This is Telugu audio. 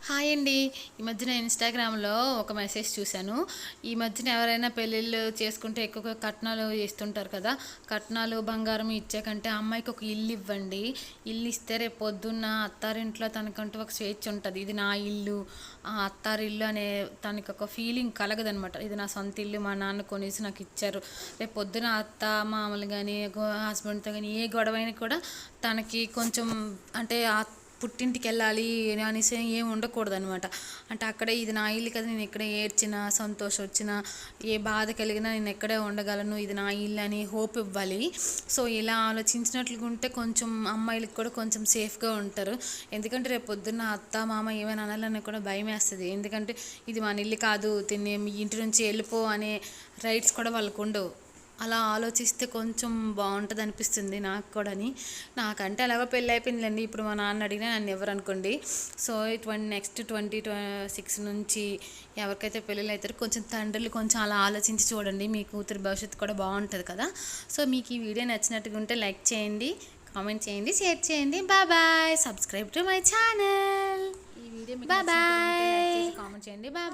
హాయ్ అండి. ఈ మధ్యన ఇన్‌స్టాగ్రామ్‌లో ఒక మెసేజ్ చూశాను. ఈ మధ్యన ఎవరైనా పెళ్ళిళ్ళు చేసుకుంటే ఎక్కువగా కట్నాలు ఇస్తుంటారు కదా! కట్నాలు, బంగారం ఇచ్చే కంటే అమ్మాయికి ఒక ఇల్లు ఇవ్వండి. ఇల్లు ఇస్తే రేపు పొద్దున్న అత్తారింట్లో తనకంటూ ఒక స్వేచ్ఛ ఉంటది. ఇది నా ఇల్లు, అత్తారిల్లు అనే తనకొక ఫీలింగ్ కలగదనమాట. ఇది నా సొంత ఇల్లు, మా నాన్న కొనేసి నాకిచ్చారు. రేపు పొద్దున అత్త, మామలు గానీ, హస్బెండ్‌తో గానీ ఏ గొడవైనా కూడా తనకి కొంచెం అంటే పుట్టింటికెళ్ళాలి అనేసి ఏమి ఉండకూడదనమాట. అంటే అక్కడే ఇది నా ఇల్లు కదా, నేను ఎక్కడే ఏడ్చినా, సంతోషం వచ్చినా, ఏ బాధ కలిగినా నేను ఎక్కడే ఉండగలను, ఇది నా ఇల్లు అని హోప్ ఇవ్వాలి. సో ఇలా ఆలోచించినట్లుగా ఉంటే కొంచెం అమ్మాయిలకు కూడా కొంచెం సేఫ్గా ఉంటారు. ఎందుకంటే రేపు పొద్దున్న అత్త మామ ఏమైనా అనాలన్నా కూడా భయం వేస్తుంది. ఎందుకంటే ఇది మన ఇల్లు కాదు, తిని మీ ఇంటి నుంచి వెళ్ళిపో అనే రైట్స్ కూడా వాళ్ళకు ఉండవు. అలా ఆలోచిస్తే కొంచెం బాగుంటుంది అనిపిస్తుంది నాకు కూడాని. నాకంటే ఎలాగో పెళ్ళి అయిపోయిందిలేండి. ఇప్పుడు మా నాన్న అడిగినా నన్ను ఎవరు అనుకోండి. సో నెక్స్ట్ 2026 నుంచి ఎవరికైతే పెళ్ళిళ్ళు అవుతారో కొంచెం తండ్రులు కొంచెం అలా ఆలోచించి చూడండి. మీ కూతురు భవిష్యత్తు కూడా బాగుంటుంది కదా. సో మీకు ఈ వీడియో నచ్చినట్టుగా ఉంటే లైక్ చేయండి, కామెంట్ చేయండి, షేర్ చేయండి. Bye. Subscribe to my channel. ఈ వీడియో మీకు నచ్చినట్టుగా ఉంటే లైక్ చేసి కామెంట్ చేయండి. బాయ్.